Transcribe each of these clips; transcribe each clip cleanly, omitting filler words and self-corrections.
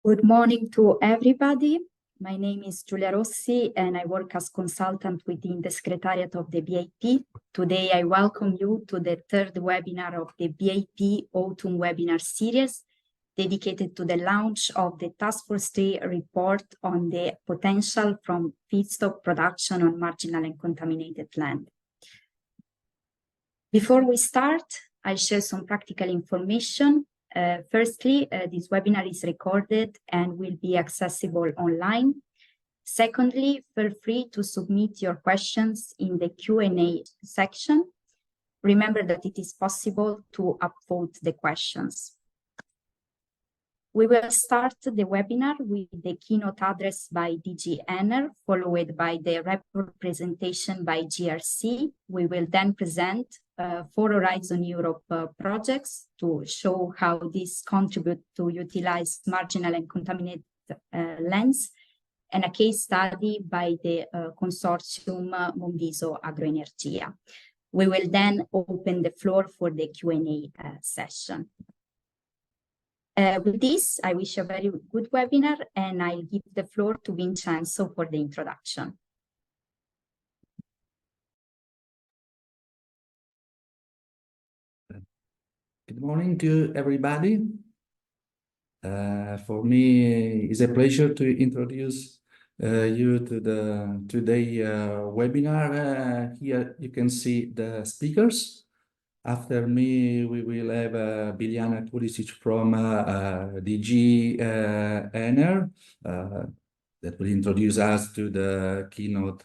Good morning to everybody. My name is Giulia Rossi and I work as consultant within the Secretariat of the BIP. Today I welcome you to the third webinar of the BIP Autumn Webinar Series, dedicated to the launch of the Task Force 3 report on the potential from feedstock production on marginal and contaminated land. Before we start, I share some practical information. Firstly, this webinar is recorded and will be accessible online. Secondly, feel free to submit your questions in the Q&A section. Remember that it is possible to upvote the questions. We will start the webinar with the keynote address by DG ENER, followed by the report presentation by GRC. We will then present 4 Horizon Europe projects to show how these contribute to utilize marginal and contaminated lands, and a case study by the Consortium Monviso Agroenergia. We will then open the floor for the Q&A session. With this, I wish a very good webinar, and I'll give the floor to Vincenzo for the introduction. Good morning to everybody. For me, it's a pleasure to introduce you to the today webinar. Here you can see the speakers. After me, we will have Biljana Kulisic from DG ENER that will introduce us to the keynote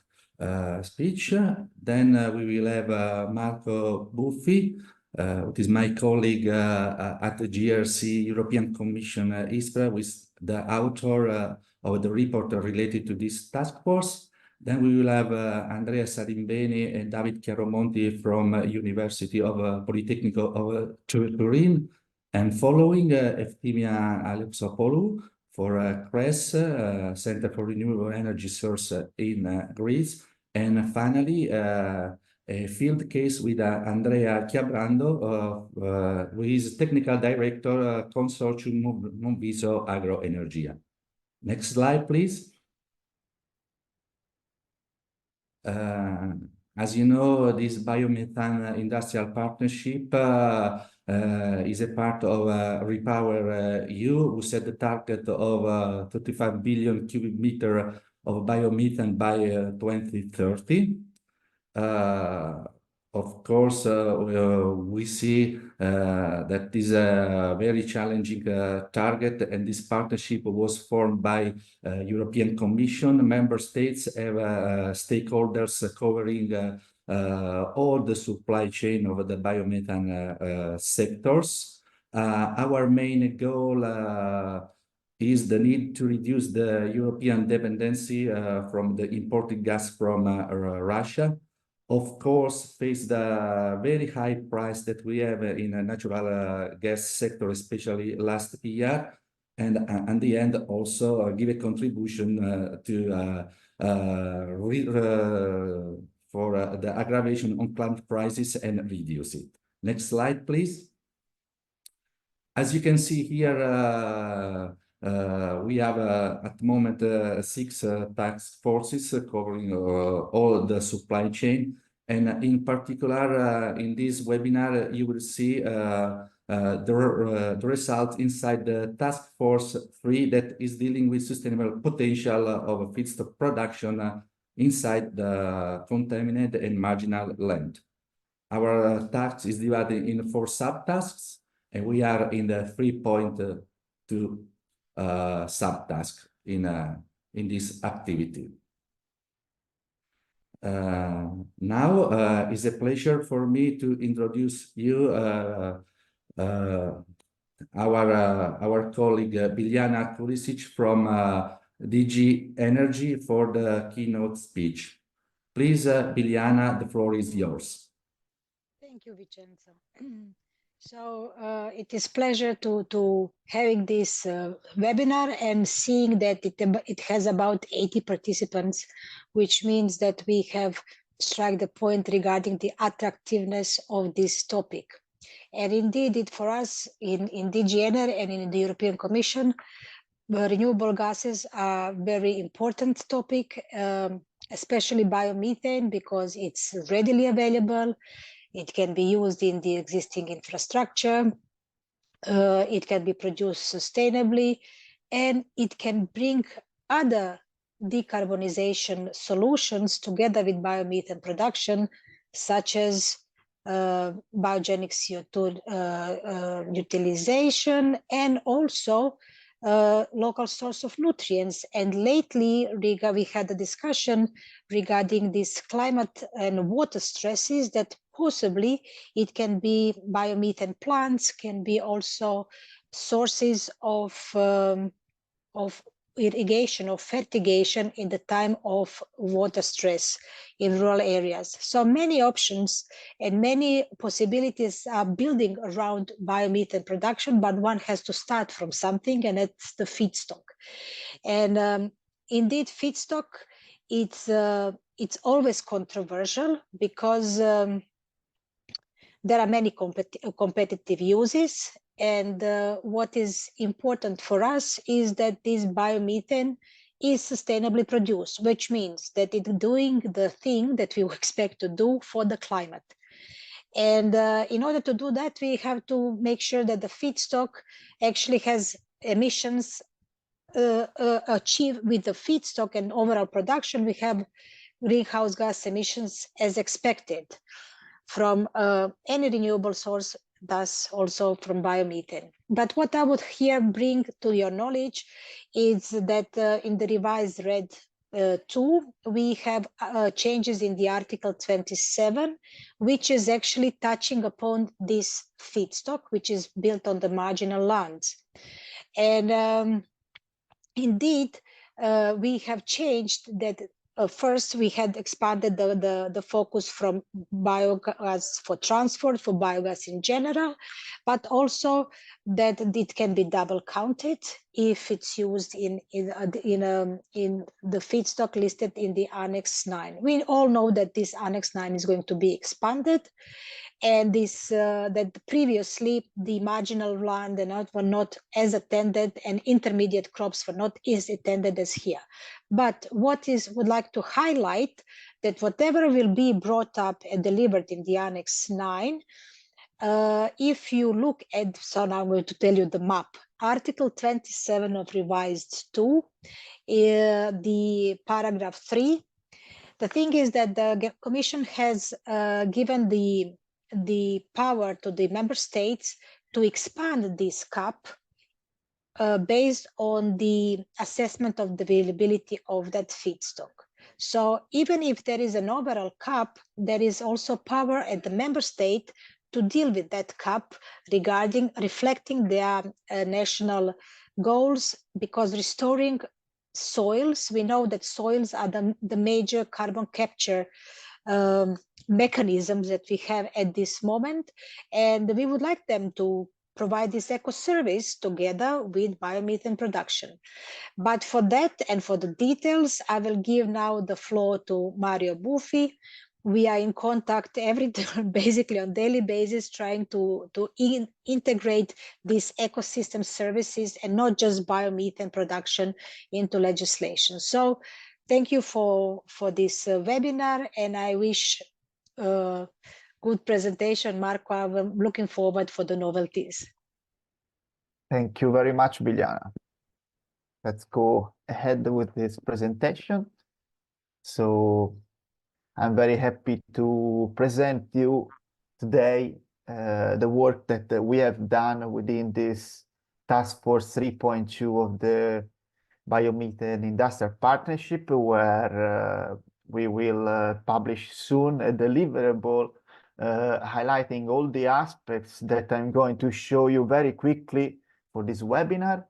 speech. Then we will have Marco Buffi, who is my colleague at the GRC European Commission ISPRA, with the author of the report related to this task force. Then we will have Andrea Sarimbeni and David Chiaromonti from University of Polytechnico of Turin, and following Eftimia Alexopoulou for CRES, Center for Renewable Energy Source in Greece, and finally a field case with Andrea Chiabrando, who is Technical Director, Consortium Monviso Agroenergia. Next slide, please. As you know, this Biomethane Industrial Partnership is a part of REPowerEU, who set the target of 35 billion cubic meter of biomethane by 2030. Of course, we see that this is a very challenging target, and this partnership was formed by European Commission. Member states have stakeholders covering all the supply chain of the biomethane sectors. Our main goal is the need to reduce the European dependency from the imported gas from Russia. Of course, face the very high price that we have in a natural gas sector, especially last year, and at the end also give a contribution for the aggravation on climate crisis and reduce it. Next slide, please. As you can see here, we have at the moment 6 task forces covering all the supply chain, and in particular in this webinar you will see the result inside the task force 3 that is dealing with sustainable potential of feedstock production inside the contaminated and marginal land. Our task is divided in 4 subtasks, and we are in the 3.2 subtask in this activity. Now it's a pleasure for me to introduce you our colleague Biljana Kulisic from DG Energy for the keynote speech. Please, Biljana, the floor is yours. Thank you, Vincenzo. So it is pleasure to having this webinar and seeing that it has about 80 participants, which means that we have struck the point regarding the attractiveness of this topic. And indeed, for us in DG ENER and in the European Commission, renewable gases are very important topic, especially biomethane, because it's readily available. It can be used in the existing infrastructure. It can be produced sustainably, and it can bring other decarbonization solutions together with biomethane production, such as biogenic CO2 utilization, and also local source of nutrients. And lately, we had a discussion regarding these climate and water stresses that possibly it can be biomethane plants, can be also sources of irrigation or fertigation in the time of water stress in rural areas. So many options and many possibilities are building around biomethane production, but one has to start from something, and it's the feedstock. And indeed, feedstock, it's always controversial because there are many competitive uses. And what is important for us is that this biomethane is sustainably produced, which means that it's doing the thing that we expect to do for the climate. And in order to do that, we have to make sure that the feedstock actually has emissions achieved with the feedstock and overall production. We have greenhouse gas emissions as expected from any renewable source, thus also from biomethane. But what I would here bring to your knowledge is that in the revised RED 2, we have changes in the Article 27, which is actually touching upon this feedstock, which is built on the marginal lands. And indeed, we have changed that. First, we had expanded the focus from biogas for transport, for biogas in general, but also that it can be double counted if it's used in the feedstock listed in the Annex 9. We all know that this Annex 9 is going to be expanded, and this that previously the marginal land were not as attended, and intermediate crops were not as attended as here. But would like to highlight that whatever will be brought up and delivered in the Annex 9, if you look at, so now I'm going to tell you the map, Article 27 of Revised 2, the paragraph 3, the thing is that the Commission has given the power to the member states to expand this cap based on the assessment of the availability of that feedstock. So even if there is an overall cap, there is also power at the member state to deal with that cap regarding reflecting their national goals, because restoring soils, we know that soils are the major carbon capture mechanisms that we have at this moment, and we would like them to provide this eco-service together with biomethane production. But for that and for the details, I will give now the floor to Mario Buffi. We are in contact basically on daily basis, trying to integrate these ecosystem services and not just biomethane production into legislation. So thank you for this webinar, and I wish good presentation, Marco. I'm looking forward for the novelties. Thank you very much, Biljana. Let's go ahead with this presentation. So I'm very happy to present you today the work that we have done within this Task Force 3.2 of the Biomethane Industrial Partnership, where we will publish soon a deliverable highlighting all the aspects that I'm going to show you very quickly for this webinar,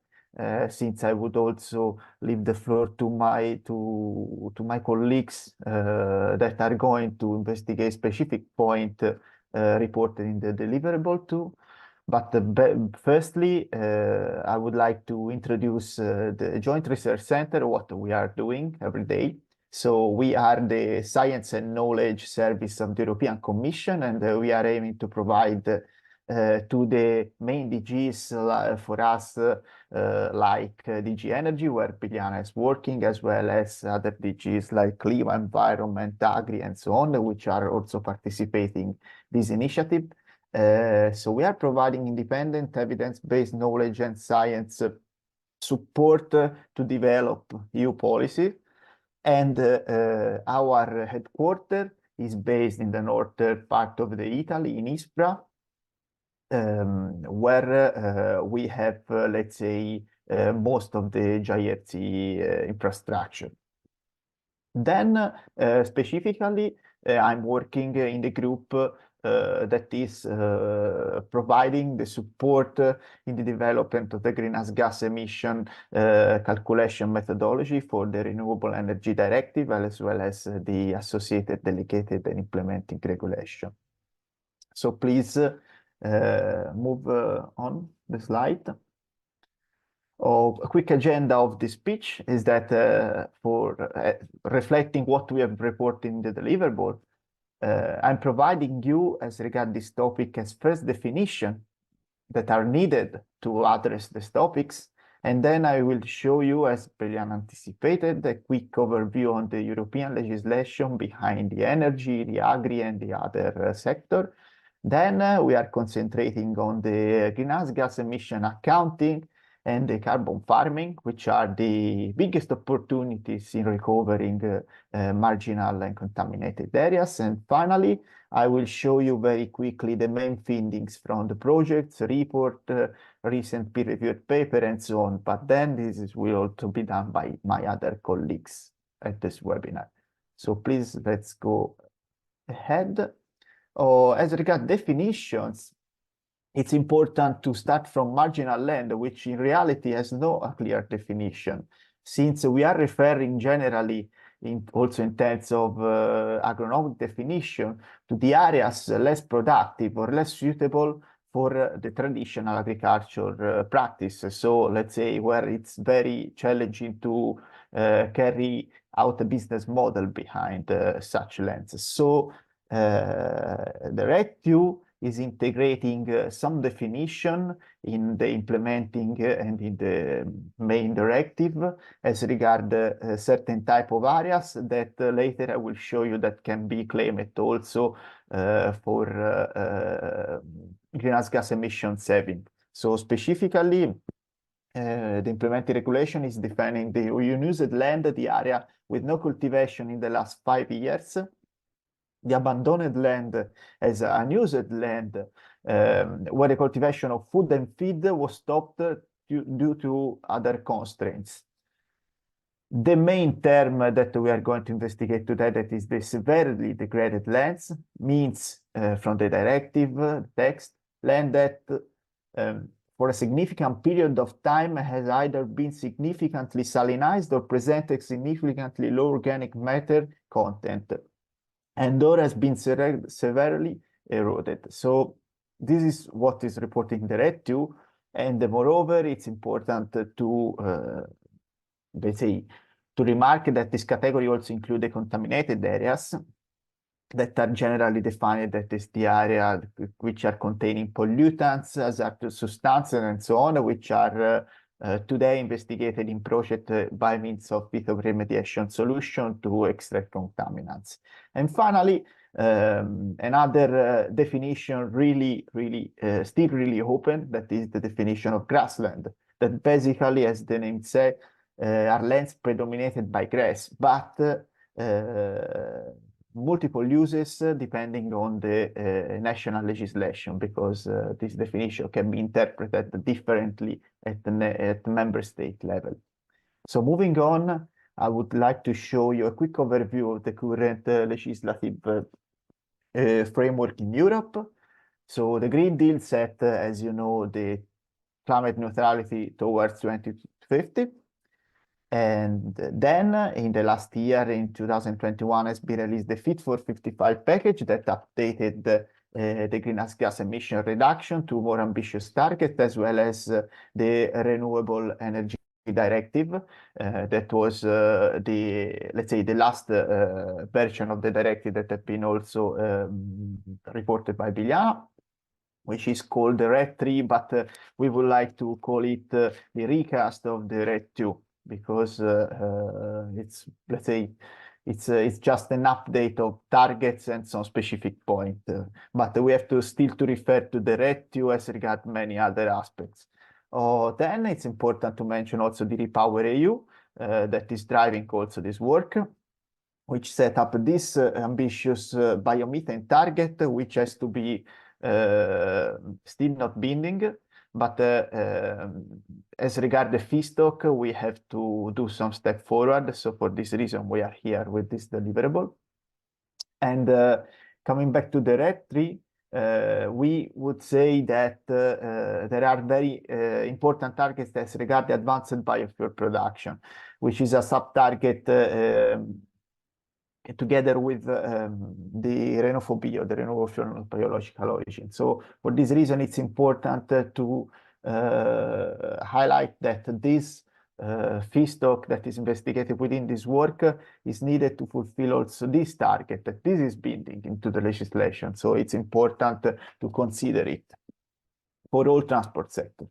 since I would also leave the floor to my colleagues that are going to investigate specific point reported in the deliverable too. But firstly, I would like to introduce the Joint Research Center, what we are doing every day. So we are the Science and Knowledge Service of the European Commission, and we are aiming to provide to the main DGs for us, like DG Energy, where Biljana is working, as well as other DGs like Clima, Environment, Agri, and so on, which are also participating in this initiative. So we are providing independent evidence-based knowledge and science support to develop EU policy. And our headquarters is based in the northern part of Italy, in Ispra, where we have, let's say, most of the GIRC infrastructure. Then, specifically, I'm working in the group that is providing the support in the development of the greenhouse gas emission calculation methodology for the Renewable Energy Directive, as well as the associated delegated and implementing regulation. So please move on the slide. A quick agenda of this speech is that for reflecting what we have reported in the deliverable, I'm providing you, as regards this topic, as first definition that are needed to address these topics. And then I will show you, as Biljana anticipated, a quick overview on the European legislation behind the energy, the agri, and the other sector. Then we are concentrating on the greenhouse gas emission accounting and the carbon farming, which are the biggest opportunities in recovering marginal and contaminated areas. And finally, I will show you very quickly the main findings from the projects, report, recent peer-reviewed paper, and so on. But then this will also be done by my other colleagues at this webinar. So please, let's go ahead. As regards definitions, it's important to start from marginal land, which in reality has no clear definition, since we are referring generally, also in terms of agronomic definition, to the areas less productive or less suitable for the traditional agriculture practice. So let's say where it's very challenging to carry out a business model behind such lands. So the REPowerEU is integrating some definition in the implementing and in the main directive as regard certain type of areas that later I will show you that can be claimed also for greenhouse gas emission saving. So specifically, the implementing regulation is defining the unused land, the area with no cultivation in the last 5 years, the abandoned land as unused land, where the cultivation of food and feed was stopped due to other constraints. The main term that we are going to investigate today, that is the severely degraded lands, means from the directive text, land that for a significant period of time has either been significantly salinized or presented significantly low organic matter content, and or has been severely eroded. So this is what is reporting the REPowerEU, and moreover, it's important to, let's say, to remark that this category also includes the contaminated areas that are generally defined that is the area which are containing pollutants, hazardous substances, and so on, which are today investigated in project by means of bit of remediation solution to extract contaminants. And finally, another definition still really open, that is the definition of grassland, that basically, as the name says, are lands predominated by grass, but multiple uses depending on the national legislation, because this definition can be interpreted differently at the member state level. So moving on, I would like to show you a quick overview of the current legislative framework in Europe. So the Green Deal set, as you know, the climate neutrality towards 2050. And then in the last year, in 2021, has been released the Fit for 55 package that updated the greenhouse gas emission reduction to more ambitious target, as well as the Renewable Energy Directive. That was let's say, the last version of the directive that had been also reported by Biljana. which is called the RED 3, but we would like to call it the recast of the RED 2, because it's, let's say, it's just an update of targets and some specific point, but we have to still to refer to the RED 2 as regard many other aspects. Then it's important to mention also the REPowerEU that is driving also this work, which set up this ambitious biomethane target, which has to be still not binding, but as regard the feedstock, we have to do some step forward. So for this reason, we are here with this deliverable. And coming back to the RED 3, we would say that there are very important targets as regard the advanced biofuel production, which is a sub-target together with the RENOFOBIO, the renewable fuel of biological origin. So for this reason, it's important to highlight that this feedstock that is investigated within this work is needed to fulfill also this target, that this is binding into the legislation. So it's important to consider it for all transport sector.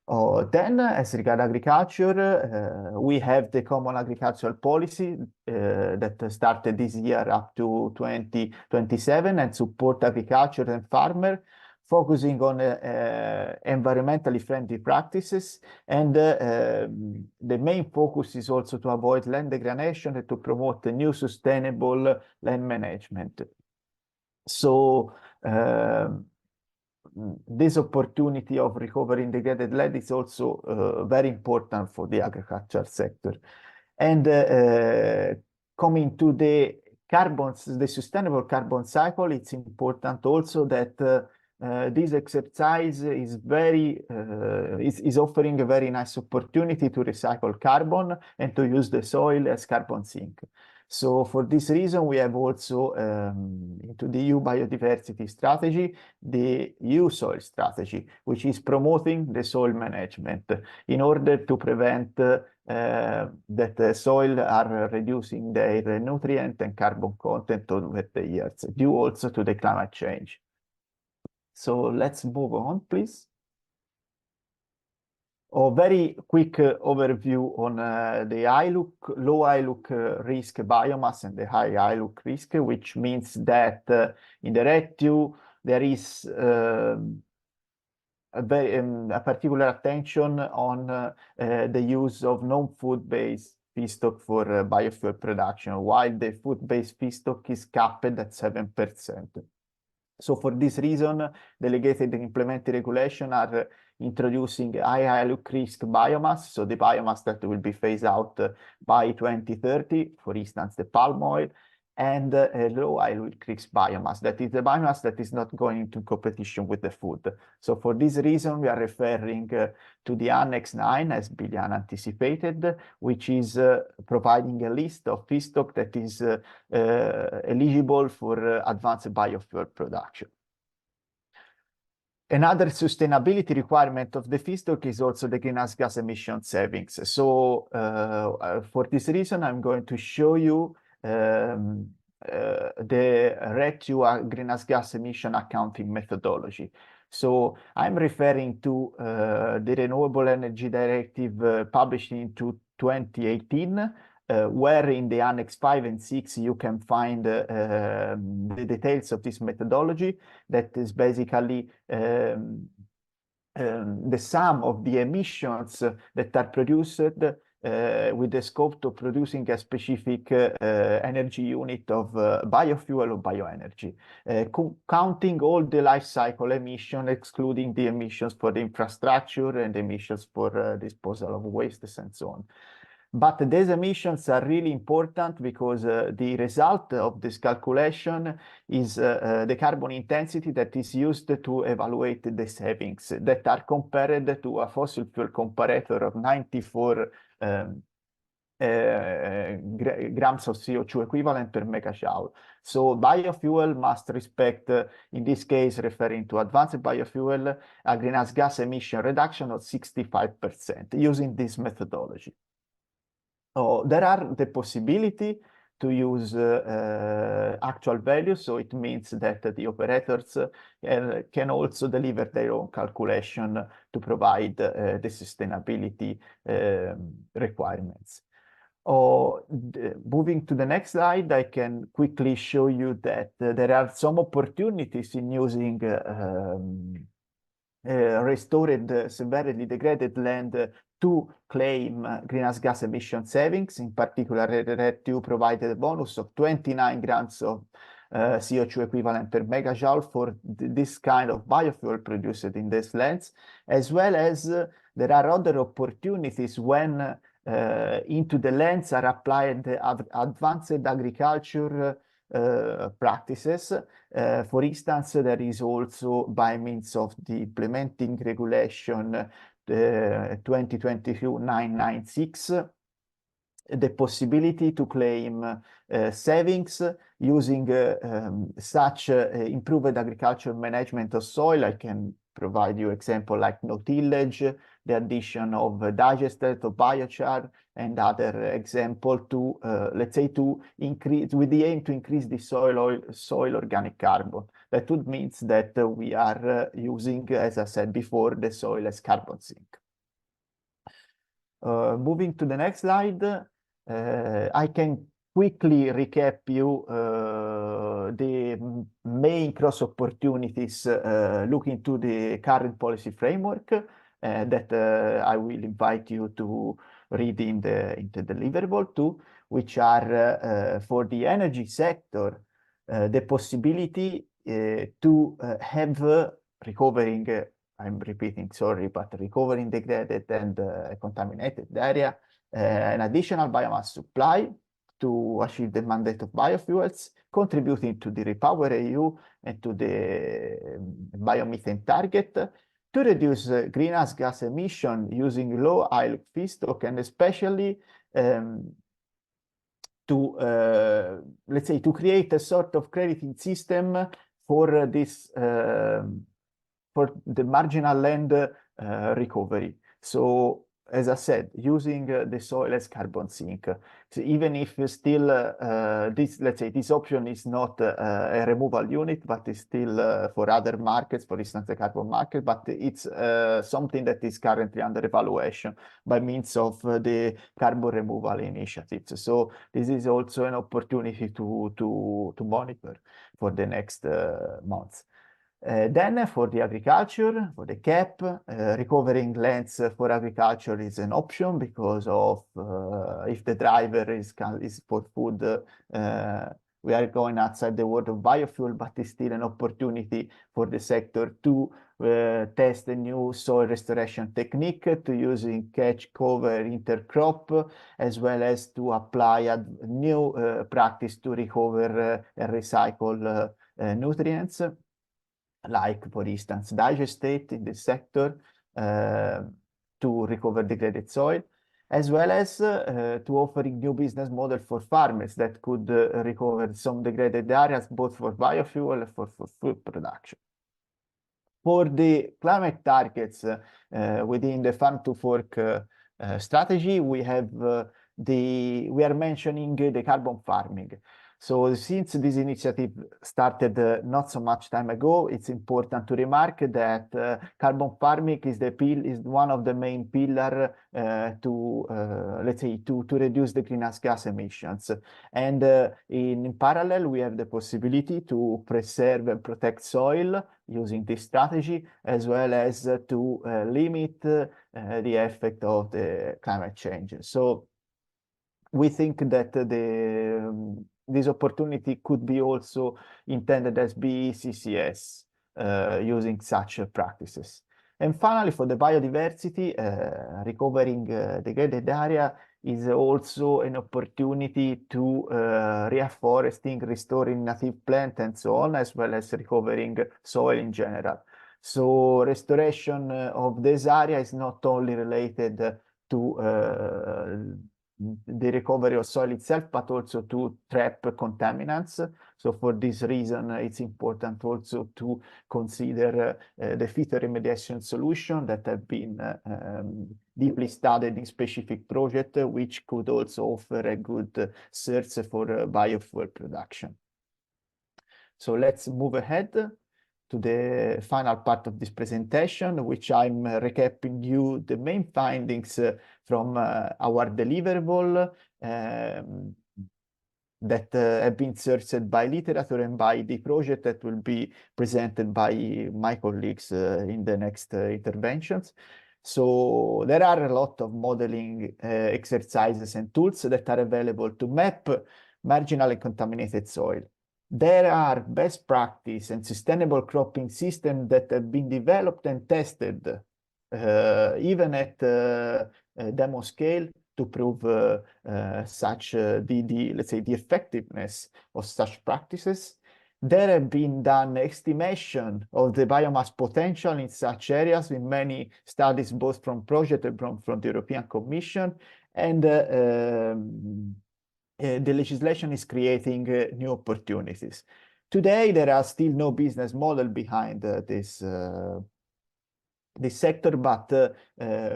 Then, as regard agriculture, we have the Common Agricultural Policy that started this year up to 2027 and support agriculture and farmer, focusing on environmentally friendly practices. And the main focus is also to avoid land degradation and to promote the new sustainable land management. So this opportunity of recovering degraded land is also very important for the agricultural sector. And coming to the sustainable carbon cycle, it's important also that this exercise is offering a very nice opportunity to recycle carbon and to use the soil as carbon sink. So for this reason, we have also into the EU biodiversity strategy, the EU soil strategy, which is promoting the soil management in order to prevent that the soil are reducing their nutrient and carbon content over the years, due also to the climate change. So let's move on, please. A very quick overview on the low ILUC risk biomass and the high ILUC risk, which means that in the RED 2 there is a particular attention on the use of non-food-based feedstock for biofuel production, while the food-based feedstock is capped at 7%. So for this reason, delegated and implemented regulation are introducing high ILUC risk biomass, so the biomass that will be phased out by 2030, for instance, the palm oil, and low ILUC risk biomass, that is the biomass that is not going into competition with the food. So for this reason, we are referring to the Annex 9, as Biljana anticipated, which is providing a list of feedstock that is eligible for advanced biofuel production. Another sustainability requirement of the feedstock is also the greenhouse gas emission savings. So for this reason, I'm going to show you the RED 2 greenhouse gas emission accounting methodology. So I'm referring to the Renewable Energy Directive published in 2018, where in the Annex 5 and 6 you can find the details of this methodology that is basically the sum of the emissions that are produced with the scope of producing a specific energy unit of biofuel or bioenergy, counting all the life cycle emission, excluding the emissions for the infrastructure and emissions for disposal of wastes and so on. But these emissions are really important because the result of this calculation is the carbon intensity that is used to evaluate the savings that are compared to a fossil fuel comparator of 94 grams of CO2 equivalent per megajoule. So biofuel must respect, in this case, referring to advanced biofuel, a greenhouse gas emission reduction of 65% using this methodology. There are the possibility to use actual values. So it means that the operators can also deliver their own calculation to provide the sustainability requirements. Moving to the next slide, I can quickly show you that there are some opportunities in using restored, severely degraded land to claim greenhouse gas emission savings. In particular, REPowerEU provided a bonus of 29 grams of CO2 equivalent per megajoule for this kind of biofuel produced in these lands, as well as there are other opportunities when into the lands are applied advanced agriculture practices. For instance, there is also, by means of the implementing regulation 2022/996, the possibility to claim savings using such improved agricultural management of soil. I can provide you example like no tillage, the addition of digestate or biochar, and other example to let's say to increase, with the aim to increase the soil organic carbon. That would mean that we are using, as I said before, the soil as carbon sink. Moving to the next slide, I can quickly recap you the main cross opportunities looking to the current policy framework that I will invite you to read in the deliverable too, which are for the energy sector, the possibility to have recovering, I'm repeating, sorry, but recovering degraded and contaminated area, an additional biomass supply to achieve the mandate of biofuels, contributing to the REPowerEU and to the biomethane target, to reduce greenhouse gas emission using low ILUC feedstock, and especially to, let's say, to create a sort of crediting system for this, for the marginal land recovery. So, as I said, using the soil as carbon sink. So even if still this, let's say, this option is not a removal unit, but is still for other markets, for instance, the carbon market, but it's something that is currently under evaluation by means of the carbon removal initiatives. So this is also an opportunity to monitor for the next months. Then for the agriculture, for the CAP, recovering lands for agriculture is an option because of if the driver is for food, we are going outside the world of biofuel, but it's still an opportunity for the sector to test a new soil restoration technique to using catch cover intercrop, as well as to apply a new practice to recover and recycle nutrients, like, for instance, digestate in this sector to recover degraded soil, as well as to offering new business model for farmers that could recover some degraded areas, both for biofuel and for food production. For the climate targets within the farm to fork strategy, we have we are mentioning the carbon farming. So since this initiative started not so much time ago, it's important to remark that carbon farming is one of the main pillars to, let's say, to reduce the greenhouse gas emissions. And in parallel, we have the possibility to preserve and protect soil using this strategy, as well as to limit the effect of the climate change. So we think that this opportunity could be also intended as BCCS using such practices. And finally, for the biodiversity, recovering degraded area is also an opportunity to reforesting, restoring native plant and so on, as well as recovering soil in general. So restoration of this area is not only related to the recovery of soil itself, but also to trap contaminants. So for this reason, it's important also to consider the phytoremediation solution that have been deeply studied in specific project, which could also offer a good source for biofuel production. So let's move ahead to the final part of this presentation, which I'm recapping you the main findings from our deliverable that have been searched by literature and by the project that will be presented by my colleagues in the next interventions. So there are a lot of modeling exercises and tools that are available to map marginal and contaminated soil. There are best practice and sustainable cropping systems that have been developed and tested, even at demo scale, to prove such let's say the effectiveness of such practices. There have been done estimation of the biomass potential in such areas in many studies, both from project and from the European Commission, and the legislation is creating new opportunities. Today, there are still no business model behind this sector, but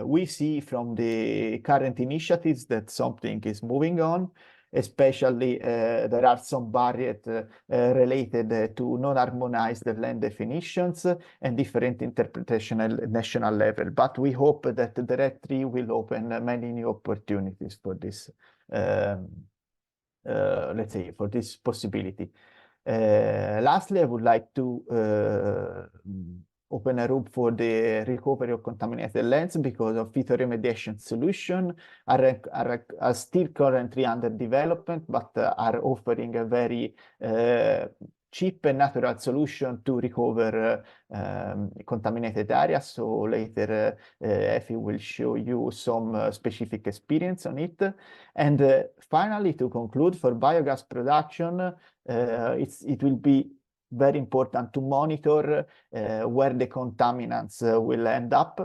we see from the current initiatives that something is moving on. Especially, there are some barriers related to non-harmonized land definitions and different interpretation at national level. But we hope that the RED III will open many new opportunities for this, let's say, for this possibility. Lastly, I would like to open a room for the recovery of contaminated lands because of phytoremediation solution are still currently under development, but are offering a very cheap and natural solution to recover contaminated areas. So later, Effie will show you some specific experience on it. And finally, to conclude, for biogas production, it will be very important to monitor where the contaminants will end up.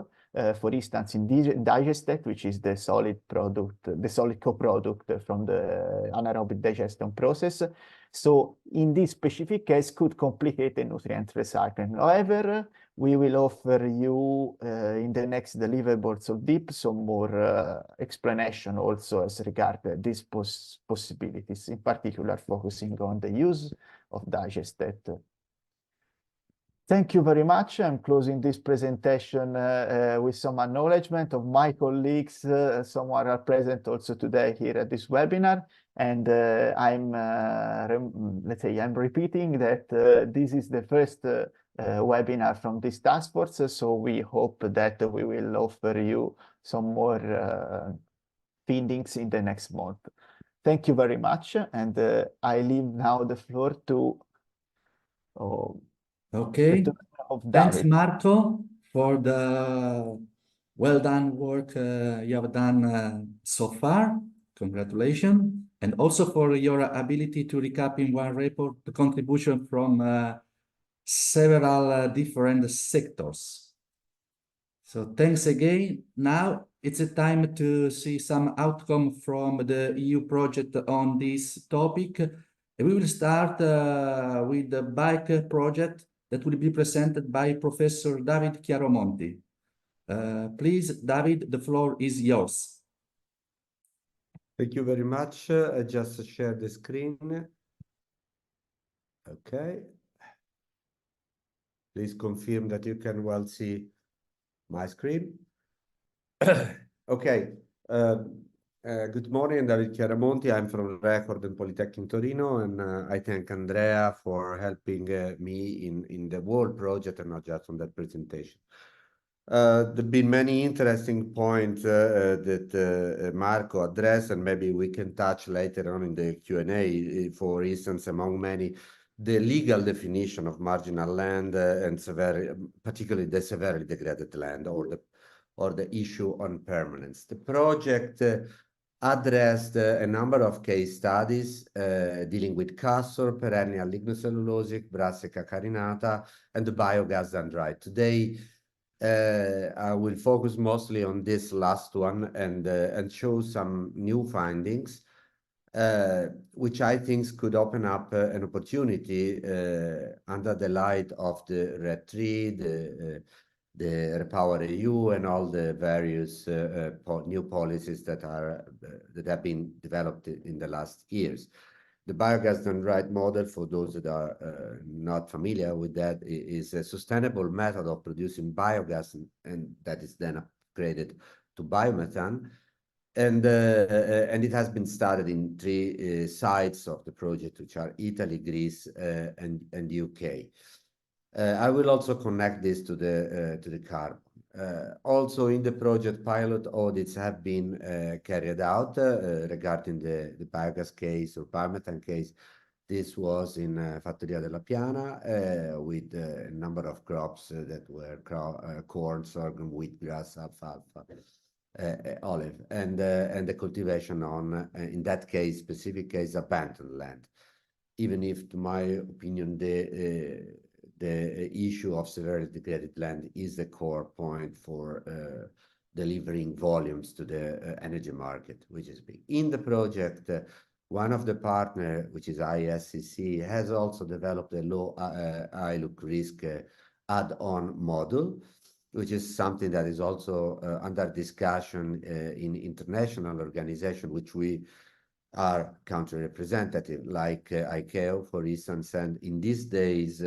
For instance, in digestate, which is the solid product, the solid co-product from the anaerobic digestion process. So in this specific case, could complicate the nutrient recycling. However, we will offer you in the next deliverables of BIP some more explanation also as regards these possibilities, in particular focusing on the use of digestate. Thank you very much. I'm closing this presentation with some acknowledgement of my colleagues. Some are present also today here at this webinar. And let's say I'm repeating that this is the first webinar from this task force. So we hope that we will offer you some more findings in the next month. Thank you very much. And I leave now the floor to okay. Thanks, Marco, for the well done work you have done so far. Congratulations. And also for your ability to recap in one report the contribution from several different sectors. So thanks again. Now it's a time to see some outcome from the EU project on this topic. We will start with the bike project that will be presented by Professor David Chiaromonti. Please, David, the floor is yours. Thank you very much. I just share the screen. Okay. Please confirm that you can well see my screen. Okay. Good morning, David Chiaramonti. I'm from Record and Polytech in Torino, and I thank Andrea for helping me in the whole project and not just on that presentation. There have been many interesting points that Marco addressed, and maybe we can touch later on in the Q&A. For instance, among many, the legal definition of marginal land and particularly the severely degraded land or the issue on permanence. The project addressed a number of case studies dealing with castor, perennial lignocellulosic, Brassica carinata, and the biogas done right. Today, I will focus mostly on this last one and show some new findings, which I think could open up an opportunity under the light of the RED III, the REPowerEU, and all the various new policies that have been developed in the last years. The biogas done right model, for those that are not familiar with that, is a sustainable method of producing biogas, and that is then upgraded to biomethane. And it has been started in 3 sites of the project, which are Italy, Greece, and UK. I will also connect this to the carbon. Also in the project, pilot audits have been carried out regarding the biogas case or biomethane case. This was in Fattoria della Piana with a number of crops that were corn, sorghum, wheatgrass, alfalfa, olive, and the cultivation on, in that case, specific case, abandoned land. Even if, to my opinion, the issue of severely degraded land is the core point for delivering volumes to the energy market, which is big. In the project, one of the partners, which is ISCC, has also developed a low ILUC risk add-on model, which is something that is also under discussion in international organizations, which we are country representative, like ICAO, for instance, and in these days,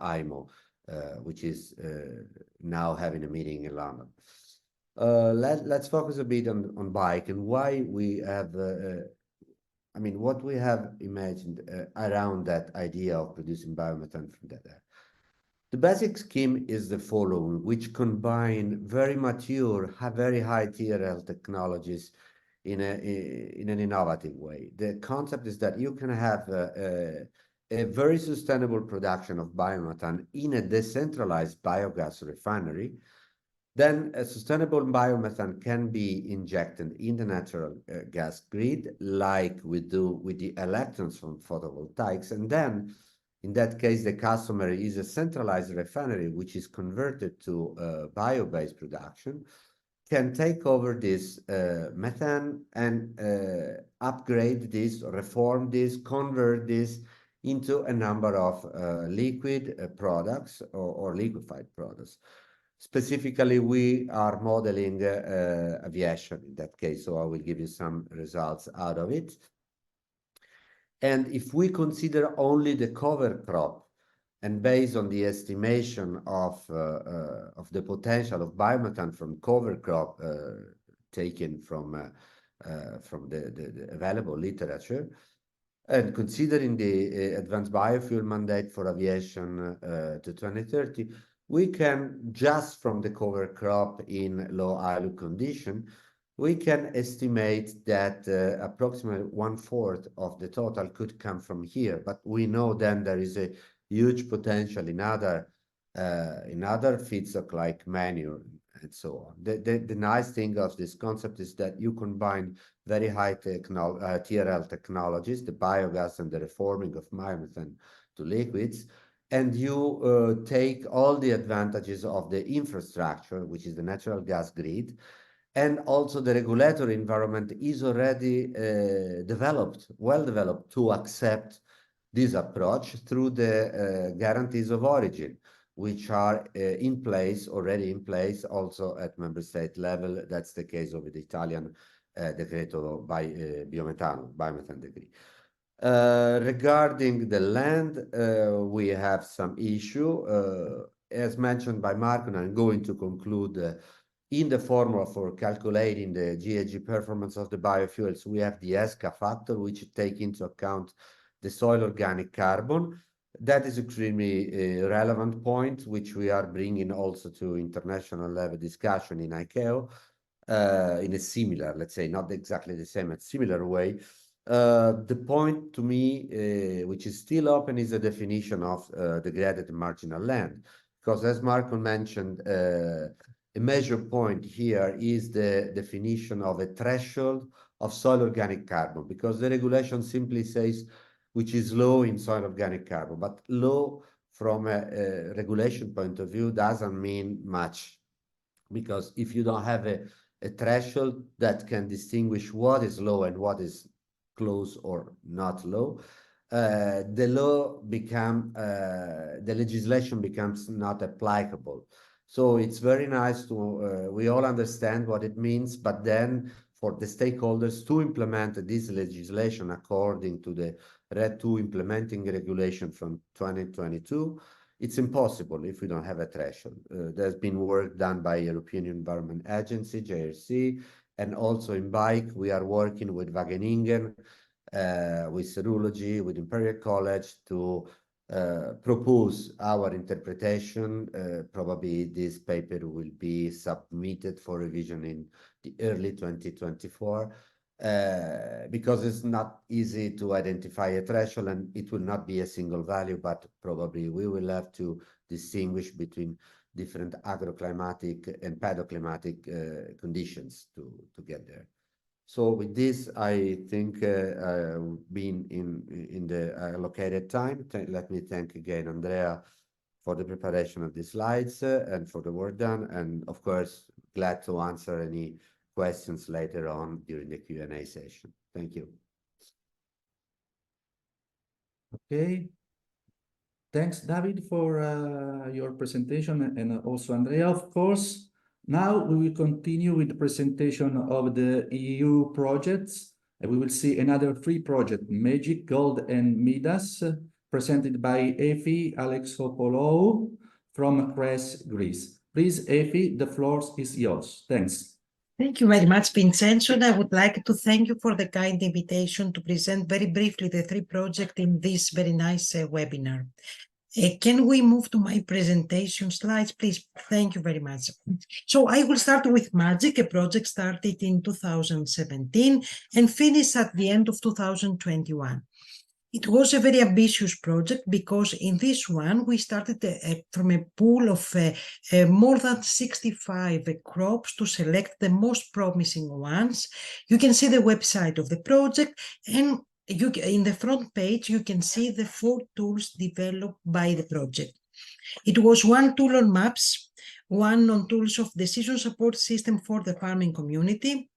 IMO, which is now having a meeting in London. Let's focus a bit on bike and why we have, I mean, what we have imagined around that idea of producing biomethane from that air. The basic scheme is the following, which combine very mature, very high TRL technologies in an innovative way. The concept is that you can have a very sustainable production of biomethane in a decentralized biogas refinery. Then a sustainable biomethane can be injected in the natural gas grid, like we do with the electrons from photovoltaics. And then, in that case, the customer is a centralized refinery, which is converted to bio-based production, can take over this methane and upgrade this, reform this, convert this into a number of liquid products or liquefied products. Specifically, we are modeling aviation in that case, so I will give you some results out of it. And if we consider only the cover crop, and based on the estimation of the potential of biomethane from cover crop taken from the available literature, and considering the advanced biofuel mandate for aviation to 2030, we can, just from the cover crop in low ILUC condition, we can estimate that approximately 1/4 of the total could come from here. But we know then there is a huge potential in other feedstock like manure and so on. The nice thing of this concept is that you combine very high TRL technologies, the biogas and the reforming of biomethane to liquids, and you take all the advantages of the infrastructure, which is the natural gas grid, and also the regulatory environment is already well developed to accept this approach through the guarantees of origin, which are already in place also at member state level. That's the case of the Italian decreto by biomethane decree. Regarding the land, we have some issue. As mentioned by Marco, and I'm going to conclude in the formula for calculating the GHG performance of the biofuels, we have the ESCA factor, which take into account the soil organic carbon. That is extremely relevant point, which we are bringing also to international level discussion in ICAO in a similar, let's say, not exactly the same, but similar way. The point to me, which is still open, is the definition of degraded marginal land. Because as Marco mentioned, a measure point here is the definition of a threshold of soil organic carbon, because the regulation simply says which is low in soil organic carbon, but low from a regulation point of view doesn't mean much because if you don't have a threshold that can distinguish what is low and what is close or not low, the legislation becomes not applicable. So it's very nice to, we all understand what it means, but then for the stakeholders to implement this legislation according to the RED II implementing regulation from 2022, it's impossible if we don't have a threshold. There's been work done by European Environment Agency, JRC, and also in BIC, we are working with Wageningen, with serology, with Imperial College to propose our interpretation. Probably this paper will be submitted for revision in the early 2024, because it's not easy to identify a threshold and it will not be a single value, but probably we will have to distinguish between different agroclimatic and pedoclimatic conditions to get there. So with this, I think being in the allocated time, let me thank again Andrea for the preparation of the slides and for the work done. And of course, glad to answer any questions later on during the Q&A session. Thank you. Okay. Thanks, David, for your presentation, and also Andrea, of course. Now we will continue with the presentation of the EU projects, and we will see another 3 projects, Magic, Gold, and MIDAS, presented by Efi Alexopoulou from Greece. Please, Efi, the floor is yours. Thanks. Thank you very much, Vincenzo, and I would like to thank you for the kind invitation to present very briefly the 3 projects in this very nice webinar. Can we move to my presentation slides, please? Thank you very much. So I will start with Magic, a project started in 2017 and finished at the end of 2021. It was a very ambitious project because in this one we started from a pool of more than 65 crops to select the most promising ones. You can see the website of the project, and in the front page you can see the 4 tools developed by the project. It was 1 tool on maps, 1 on tools of decision support system for the farming community,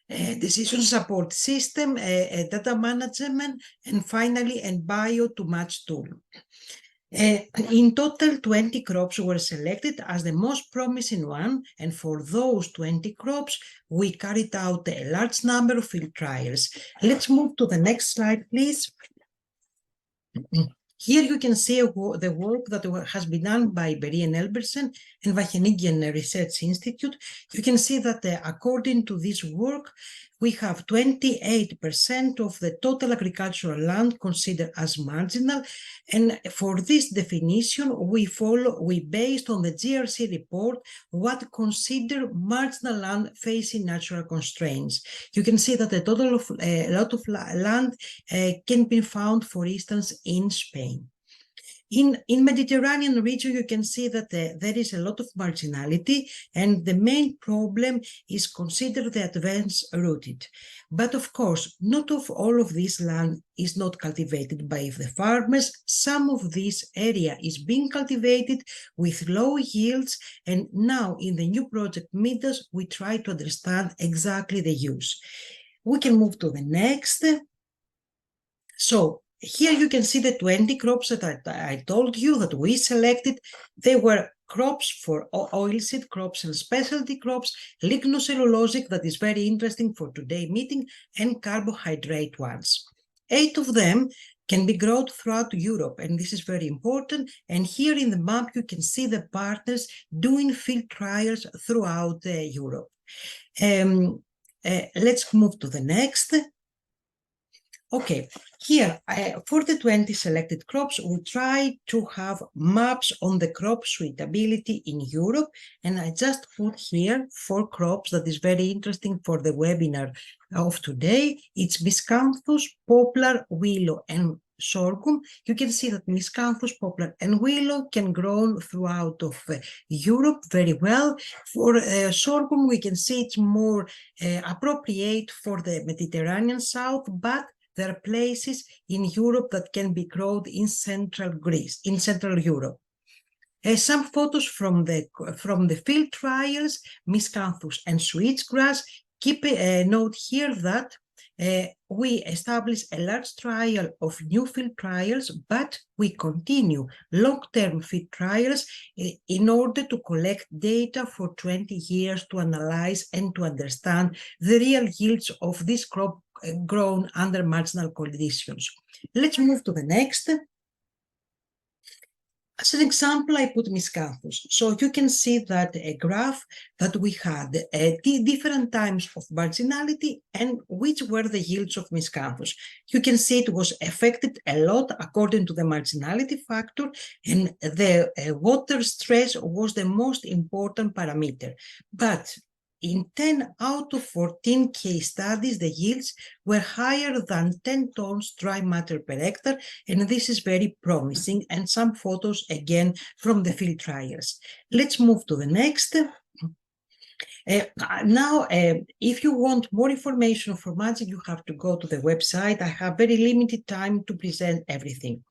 decision support system, data management, and finally a bio to match tool. In total, 20 crops were selected as the most promising one, and for those 20 crops, we carried out a large number of field trials. Let's move to the next slide, please. Here you can see the work that has been done by Berry and Elbersen and Wageningen Research Institute. You can see that according to this work, we have 28% of the total agricultural land considered as marginal. And for this definition, we based on the GRC report what consider marginal land facing natural constraints. You can see that a total of a lot of land can be found, for instance, in Spain. In Mediterranean region, you can see that there is a lot of marginality, and the main problem is considered the advanced rooted. But of course, not of all of this land is not cultivated by the farmers. Some of this area is being cultivated with low yields, and now in the new project MIDAS, we try to understand exactly the use. We can move to the next. So here you can see the 20 crops that I told you that we selected. They were crops for oilseed crops and specialty crops, lignocellulosic, that is very interesting for today's meeting, and carbohydrate ones. 8 of them can be grown throughout Europe, and this is very important. And here in the map, you can see the partners doing field trials throughout Europe. Let's move to the next. Okay, here for the 20 selected crops, we try to have maps on the crop suitability in Europe. And I just put here 4 crops that is very interesting for the webinar of today. It's miscanthus, poplar, willow, and sorghum. You can see that miscanthus, poplar, and willow can grow throughout of Europe very well. For sorghum, we can see it's more appropriate for the Mediterranean South, but there are places in Europe that can be grown in central Greece, in Central Europe. Some photos from the field trials, miscanthus and switchgrass. Keep a note here that we established a large trial of new field trials, but we continue long-term field trials in order to collect data for 20 years to analyze and to understand the real yields of this crop grown under marginal conditions. Let's move to the next. As an example, I put miscanthus. So you can see that a graph that we had different times of marginality and which were the yields of miscanthus. You can see it was affected a lot according to the marginality factor, and the water stress was the most important parameter. But in 10 out of 14 case studies, the yields were higher than 10 tons dry matter per hectare, and this is very promising, and some photos again from the field trials. Let's move to the next. Now, if you want more information for MAGIC, you have to go to the website. I have very limited time to present everything.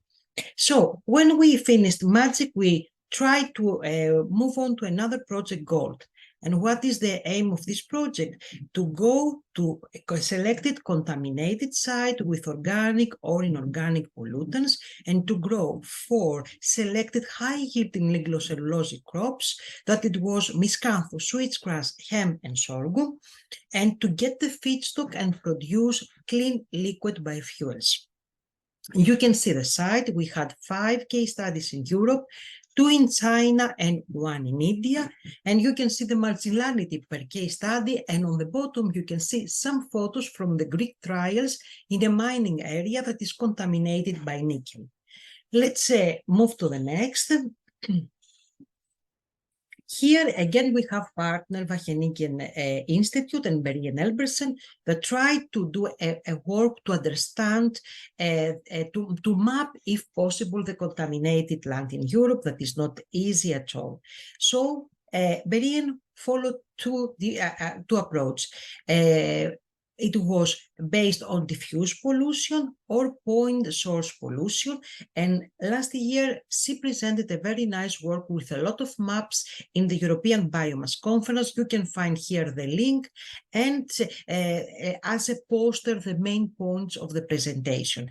So when we finished MAGIC, we tried to move on to another project, GOLD. And what is the aim of this project? To go to a selected contaminated site with organic or inorganic pollutants and to grow 4 selected high-yielding lignocellulosic crops, that it was miscanthus, switchgrass, hemp, and sorghum, and to get the feedstock and produce clean liquid biofuels. You can see the site. We had 5 case studies in Europe, 2 in China and 1 in India, and you can see the marginality per case study, and on the bottom you can see some photos from the Greek trials in a mining area that is contaminated by nickel. Let's move to the next. Here again we have partner Wageningen Institute and Bergen Elbersen that try to do a work to understand, to map, if possible, the contaminated land in Europe. That is not easy at all. So Bergen followed two approaches. It was based on diffuse pollution or point source pollution. And last year, she presented a very nice work with a lot of maps in the European Biomass Conference. You can find here the link, and as a poster, the main points of the presentation.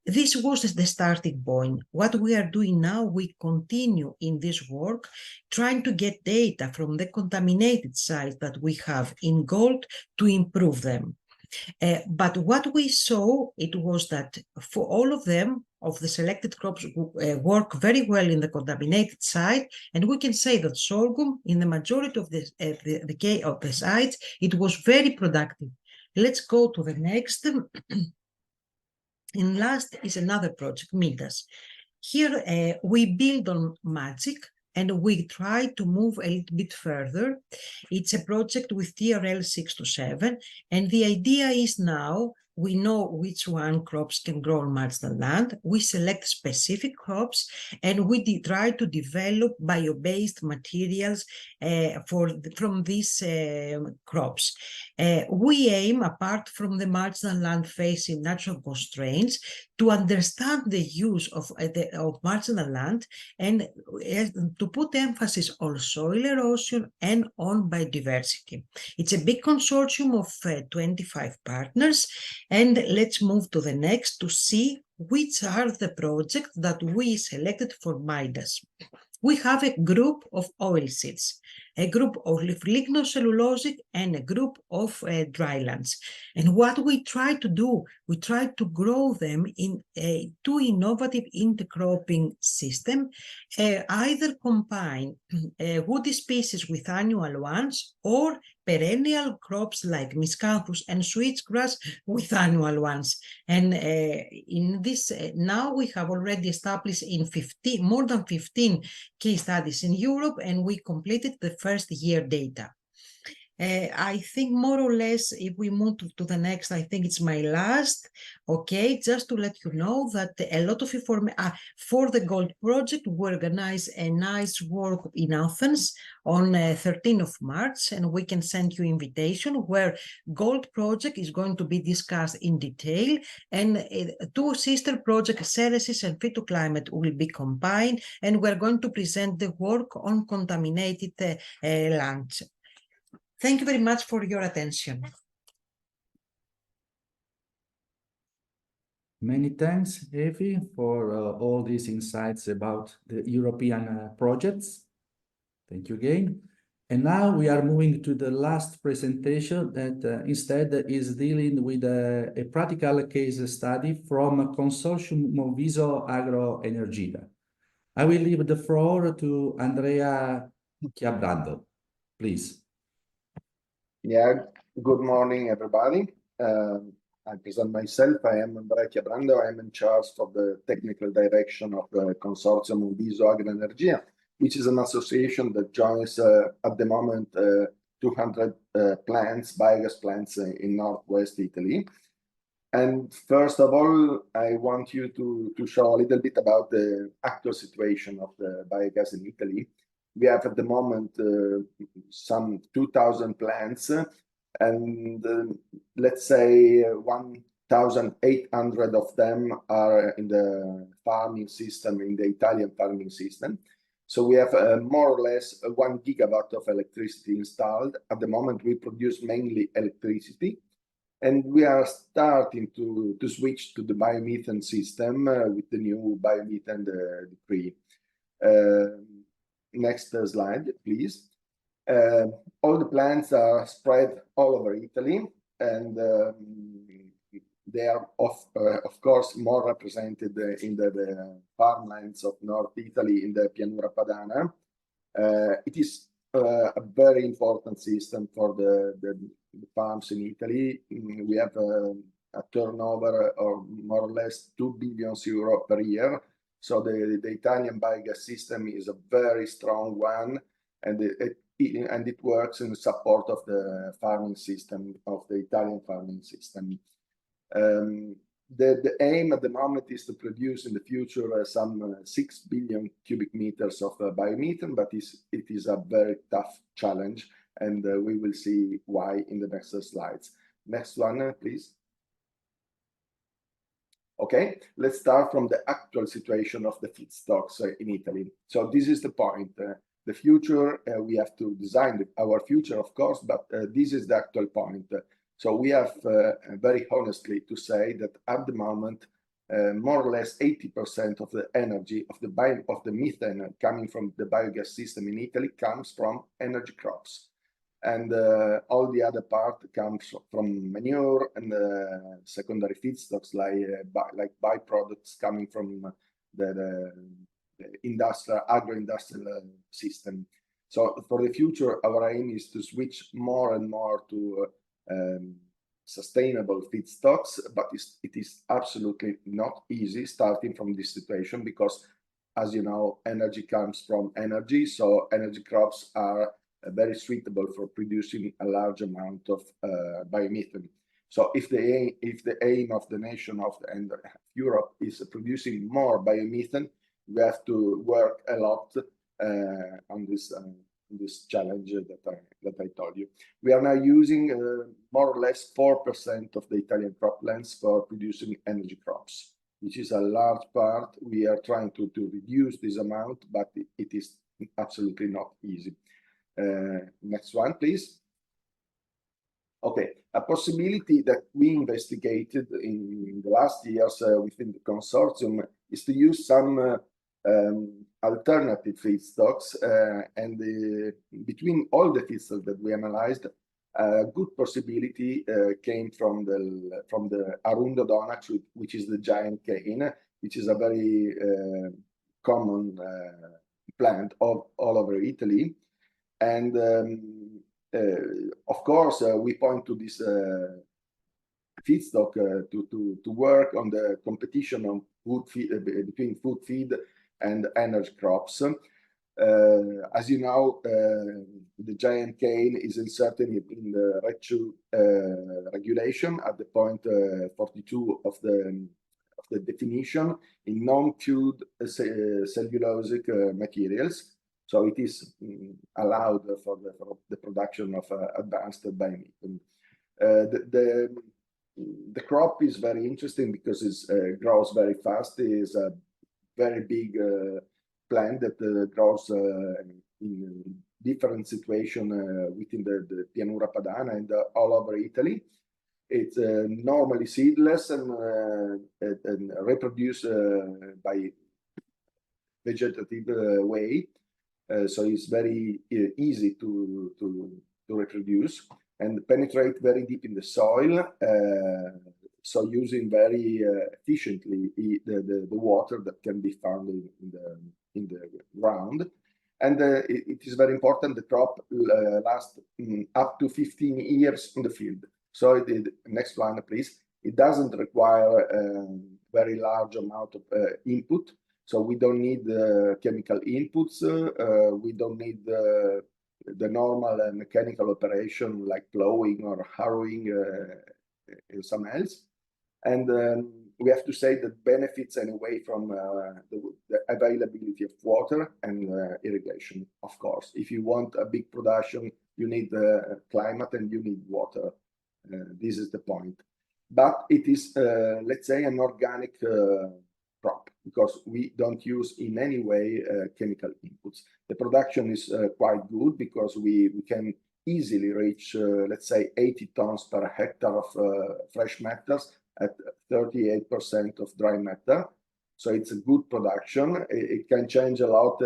This was the starting point. What we are doing now, we continue in this work, trying to get data from the contaminated sites that we have in gold to improve them. But what we saw, it was that for all of them, of the selected crops, work very well in the contaminated site, and we can say that sorghum, in the majority of the sites, it was very productive. Let's go to the next. And last is another project, MIDAS. Here we build on MAGIC, and we try to move a little bit further. It's a project with TRL 6 to 7, and the idea is now we know which one crops can grow on marginal land. We select specific crops, and we try to develop bio-based materials from these crops. We aim, apart from the marginal land facing natural constraints, to understand the use of marginal land and to put emphasis on soil erosion and on biodiversity. It's a big consortium of 25 partners, and let's move to the next to see which are the projects that we selected for MIDAS. We have a group of oilseeds, a group of lignocellulosic, and a group of drylands. And what we try to do, we try to grow them in two innovative intercropping system, either combine woody species with annual ones, or perennial crops like miscanthus and switchgrass with annual ones. And in this, now we have already established in more than 15 case studies in Europe, and we completed the first year data. I think more or less, if we move to the next, I think it's my last. Okay, just to let you know that a lot of information for the Gold Project, we organize a nice work in Athens on 13th of March, and we can send you invitation where Gold Project is going to be discussed in detail, and two sister projects, Ceresis and Phytoclimate, will be combined, and we're going to present the work on contaminated lands. Thank you very much for your attention. Many thanks, Evie, for all these insights about the European projects. Thank you again. And now we are moving to the last presentation that instead is dealing with a practical case study from Consortium Monviso Agroenergia. I will leave the floor to Andrea Chiabrando, please. Yeah, good morning, everybody. I present myself. I am Andrea Chiabrando. I am in charge of the technical direction of the Consortium Monviso Agroenergia, which is an association that joins at the moment 200 plants, biogas plants in Northwest Italy. And first of all, I want you to show a little bit about the actual situation of the biogas in Italy. We have at the moment some 2,000 plants, and let's say 1,800 of them are in the farming system, in the Italian farming system. So we have more or less 1 gigawatt of electricity installed. At the moment, we produce mainly electricity, and we are starting to switch to the biomethane system with the new biomethane decree. Next slide, please. All the plants are spread all over Italy, and they are of course more represented in the farmlands of North Italy, in the Pianura Padana. It is a very important system for the farms in Italy. We have a turnover of more or less 2 billion euro per year. So the Italian biogas system is a very strong one, and it works in support of the farming system, of the Italian farming system. The aim at the moment is to produce in the future some 6 billion cubic meters of biomethane, but it is a very tough challenge, and we will see why in the next slides. Next one, please. Okay, let's start from the actual situation of the feedstocks in Italy. So this is the point. The future, we have to design our future, of course, but this is the actual point. So we have very honestly to say that at the moment, more or less 80% of the energy of the methane coming from the biogas system in Italy comes from energy crops. And all the other part comes from manure and secondary feedstocks like byproducts coming from the agro-industrial system. So for the future, our aim is to switch more and more to sustainable feedstocks, but it is absolutely not easy starting from this situation because, as you know, energy comes from energy, so energy crops are very suitable for producing a large amount of biomethane. So if the aim of the nation and Europe is producing more biomethane, we have to work a lot on this challenge that I told you. We are now using more or less 4% of the Italian croplands for producing energy crops, which is a large part. We are trying to reduce this amount, but it is absolutely not easy. Next one, please. Okay, a possibility that we investigated in the last years within the consortium is to use some alternative feedstocks, and between all the feedstocks that we analyzed, a good possibility came from the Arundo donax, which is the giant cane, which is a very common plant all over Italy. And of course, we point to this feedstock to work on the competition on food feed, between food feed and energy crops. As you know, the giant cane is inserted in the REPowerEU regulation at the point 42 of the definition in non-food cellulosic materials. So it is allowed for the production of advanced biomethane. The crop is very interesting because it grows very fast. It is a very big plant that grows in different situations within the Pianura Padana and all over Italy. It's normally seedless and reproduced by vegetative way. So it's very easy to reproduce and penetrate very deep in the soil. So using very efficiently the water that can be found in the ground. And it is very important the crop lasts up to 15 years in the field. So next one, please. It doesn't require a very large amount of input. So we don't need chemical inputs. We don't need the normal mechanical operation like plowing or harrowing and some else. And we have to say that benefits anyway from the availability of water and irrigation, of course. If you want a big production, you need climate and you need water. This is the point. But it is, let's say, an organic crop because we don't use in any way chemical inputs. The production is quite good because we can easily reach, let's say, 80 tons per hectare of fresh matters at 38% of dry matter. So it's a good production. It can change a lot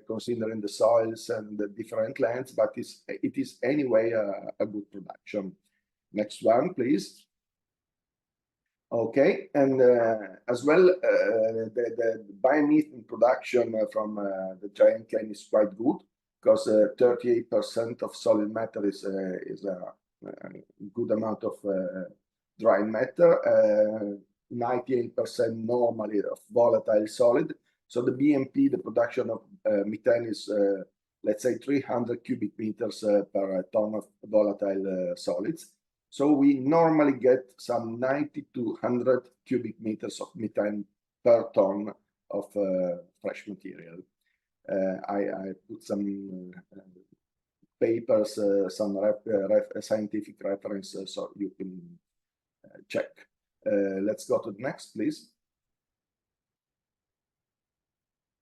considering the soils and the different lands, but it is anyway a good production. Next one, please. Okay, and as well, the biomethane production from the giant cane is quite good because 38% of solid matter is a good amount of dry matter, 98% normally of volatile solid. So the BMP, the production of methane is, let's say, 300 cubic meters per ton of volatile solids. So we normally get some 90 to 100 cubic meters of methane per ton of fresh material. I put some papers, some scientific references, so you can check. Let's go to the next, please.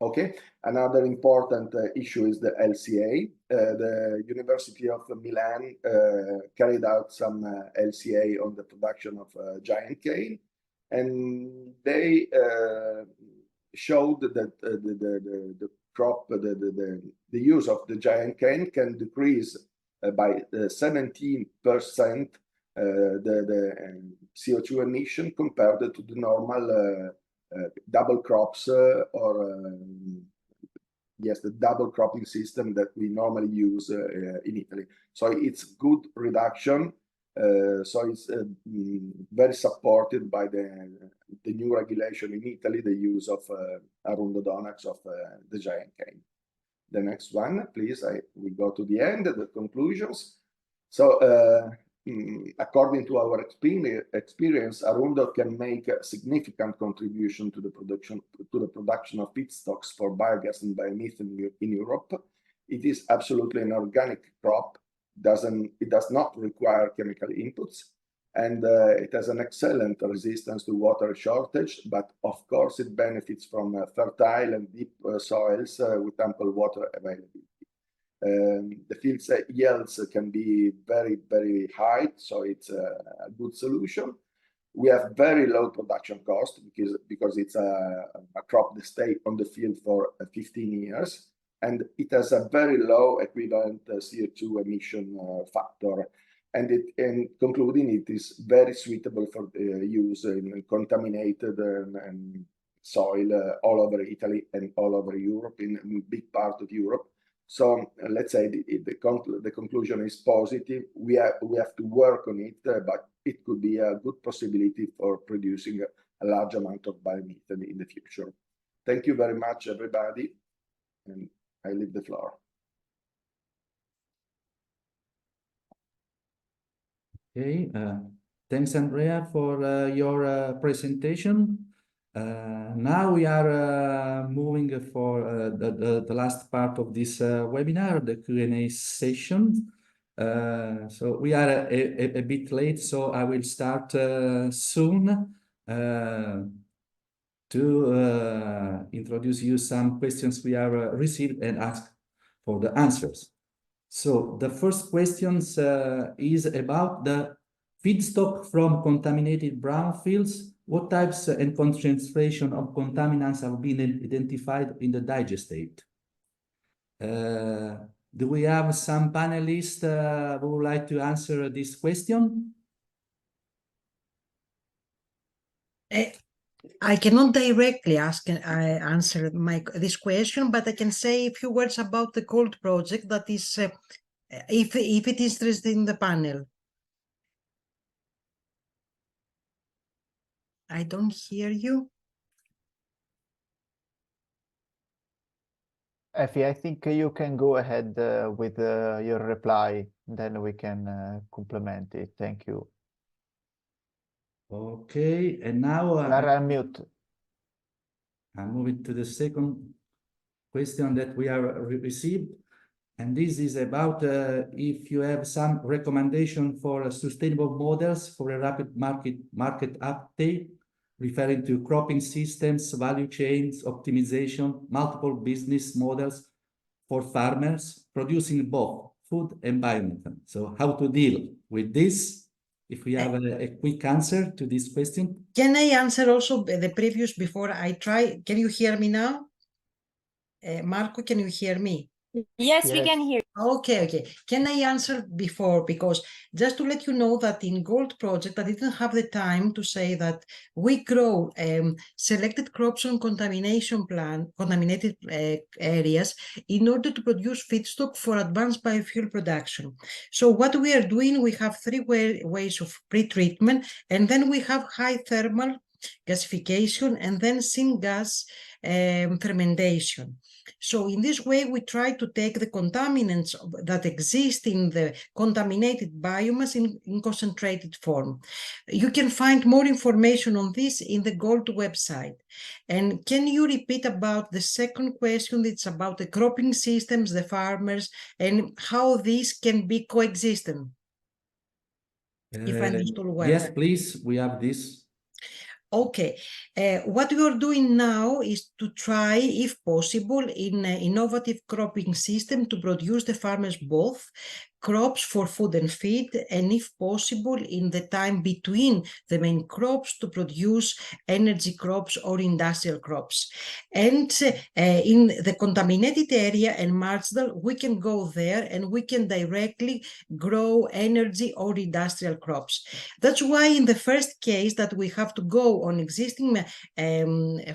Okay, another important issue is the LCA. The University of Milan carried out some LCA on the production of giant cane, and they showed that the crop, the use of the giant cane can decrease by 17% the CO2 emission compared to the normal double crops or yes, the double cropping system that we normally use in Italy. So it's good reduction. So it's very supported by the new regulation in Italy, the use of arundodonax of the giant cane. The next one, please. We go to the end, the conclusions. So according to our experience, Arundo can make a significant contribution to the production of feedstocks for biogas and biomethane in Europe. It is absolutely an organic crop. It does not require chemical inputs, and it has an excellent resistance to water shortage. But of course, it benefits from fertile and deep soils with ample water availability. The field's yields can be very, very high, so it's a good solution. We have very low production cost because it's a crop that stays on the field for 15 years, and it has a very low equivalent CO2 emission factor. And concluding, it is very suitable for use in contaminated and soil all over Italy and all over Europe, in a big part of Europe. So let's say the conclusion is positive. We have to work on it, but it could be a good possibility for producing a large amount of biomethane in the future. Thank you very much, everybody. And I leave the floor. Okay, thanks, Andrea, for your presentation. Now we are moving for the last part of this webinar, the Q&A session. So we are a bit late, so I will start soon to introduce you some questions we have received and ask for the answers. So the first question is about the feedstock from contaminated brownfields. What types and concentration of contaminants have been identified in the digest state? Do we have some panelists who would like to answer this question? I cannot directly answer this question, but I can say a few words about the GOLD project, that is, if it is interested in the panel. I don't hear you. Effie, I think you can go ahead with your reply, then we can complement it. Thank you. Okay, and now You are on mute. I'm moving to the second question that we have received. And this is about if you have some recommendation for sustainable models for a rapid market uptake, referring to cropping systems, value chains, optimization, multiple business models for farmers producing both food and biomethane. So how to deal with this? If we have a quick answer to this question. Can I answer also the previous before I try? Can you hear me now? Marco, can you hear me? Yes, we can hear. Okay. Can I answer before? Because just to let you know that in GOLD project, I didn't have the time to say that we grow selected crops on contaminated areas in order to produce feedstock for advanced biofuel production. So what we are doing, we have three ways of pre-treatment, and then we have high thermal gasification, and then syngas fermentation. So in this way, we try to take the contaminants that exist in the contaminated biomass in concentrated form. You can find more information on this in the GOLD website. And can you repeat about the second question? It's about the cropping systems, the farmers, and how these can be coexistent. If I understood well. Yes, please, we have this. Okay, what we are doing now is to try, if possible, in an innovative cropping system to produce the farmers both crops for food and feed, and if possible, in the time between the main crops to produce energy crops or industrial crops. And in the contaminated area and marginal, we can go there and we can directly grow energy or industrial crops. That's why in the first case that we have to go on existing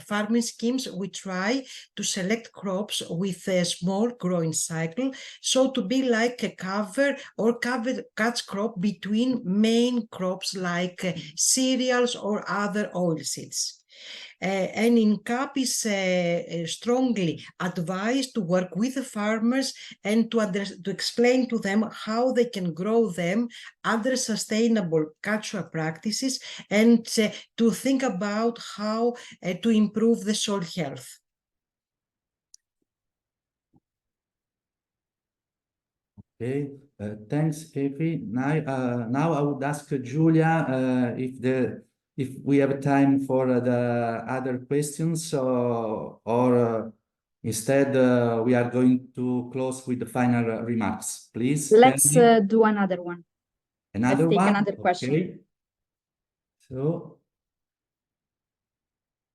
farming schemes, we try to select crops with a small growing cycle, so to be like a cover or catch crop between main crops like cereals or other oilseeds. And in CAP is strongly advised to work with the farmers and to explain to them how they can grow them under sustainable cultural practices, and to think about how to improve the soil health. Okay, thanks, Effie. Now I would ask Julia if we have time for the other questions, or instead we are going to close with the final remarks. Please. Let's do another one. Let's take another question. Okay. So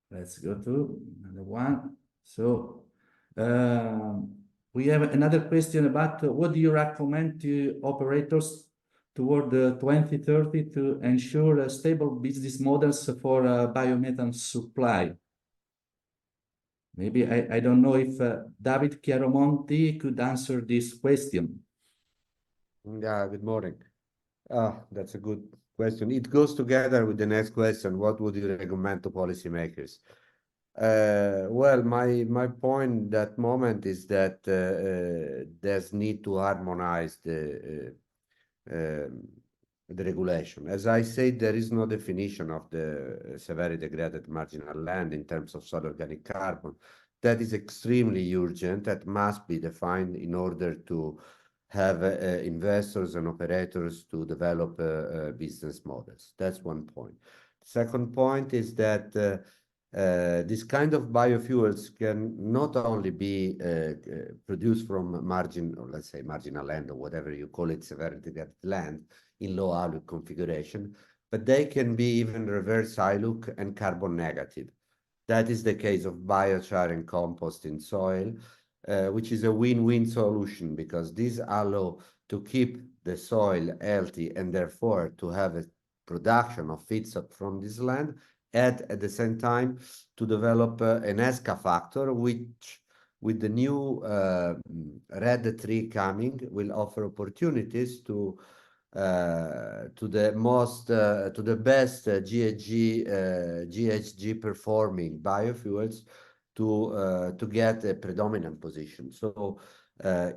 let's go to another one. So we have another question about what do you recommend to operators toward the 2030 to ensure stable business models for biomethane supply? Maybe I don't know if David Chiaramonti could answer this question. Yeah, good morning. That's a good question. It goes together with the next question. What would you recommend to policymakers? Well, my point that moment is that there's need to harmonize the regulation. As I said, there is no definition of the severely degraded marginal land in terms of soil organic carbon. That is extremely urgent. That must be defined in order to have investors and operators to develop business models. That's one point. Second point is that this kind of biofuels can not only be produced from let's say marginal land or whatever you call it, severely degraded land in low outlook configuration, but they can be even reverse iLUC and carbon negative. That is the case of biochar and compost in soil, which is a win-win solution because these allow to keep the soil healthy and therefore to have a production of feedstock from this land, and at the same time to develop an ESCA factor, which with the new RED III coming will offer opportunities to the best GHG performing biofuels to get a predominant position. So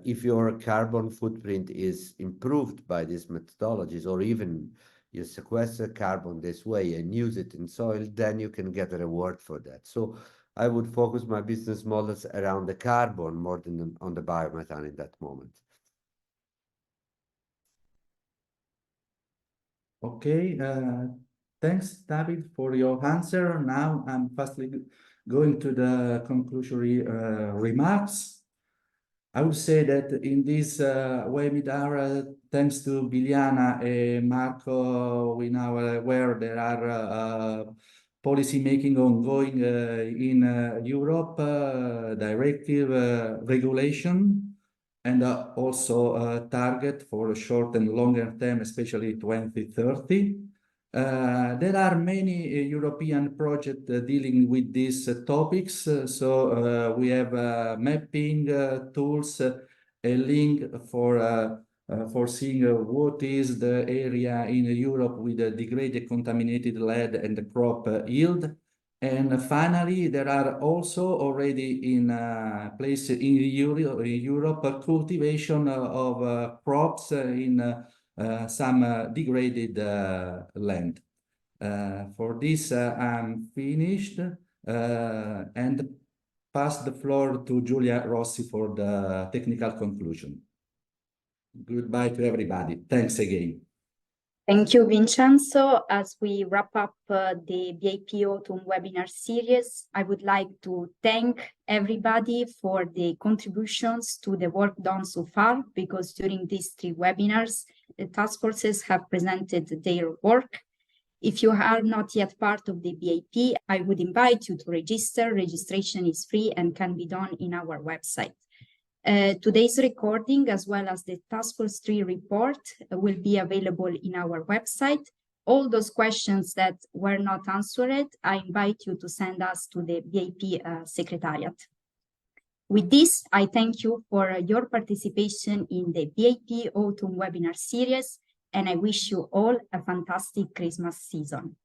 if your carbon footprint is improved by these methodologies, or even you sequester carbon this way and use it in soil, then you can get a reward for that. So I would focus my business models around the carbon more than on the biomethane in that moment. Okay, thanks, David, for your answer. Now I'm fastly going to the conclusory remarks. I would say that in this webinar, thanks to Biljana and Marco, we now are aware there are policy making ongoing in Europe, directive regulation, and also a target for a short and longer term, especially 2030. There are many European projects dealing with these topics. So we have mapping tools, a link for seeing what is the area in Europe with the degraded contaminated lead and the crop yield. And finally, there are also already in place in Europe cultivation of crops in some degraded land. For this, I'm finished and pass the floor to Giulia Rossi for the technical conclusion. Goodbye to everybody. Thanks again. Thank you, Vincenzo. As we wrap up the BIP Autumn Webinar Series, I would like to thank everybody for the contributions to the work done so far, because during these 3 webinars, the task forces have presented their work. If you are not yet part of the BIP, I would invite you to register. Registration is free and can be done in our website. Today's recording, as well as the Task Force 3 report, will be available in our website. All those questions that were not answered, I invite you to send us to the BIP Secretariat. With this, I thank you for your participation in the BIP Autumn Webinar Series, and I wish you all a fantastic Christmas season.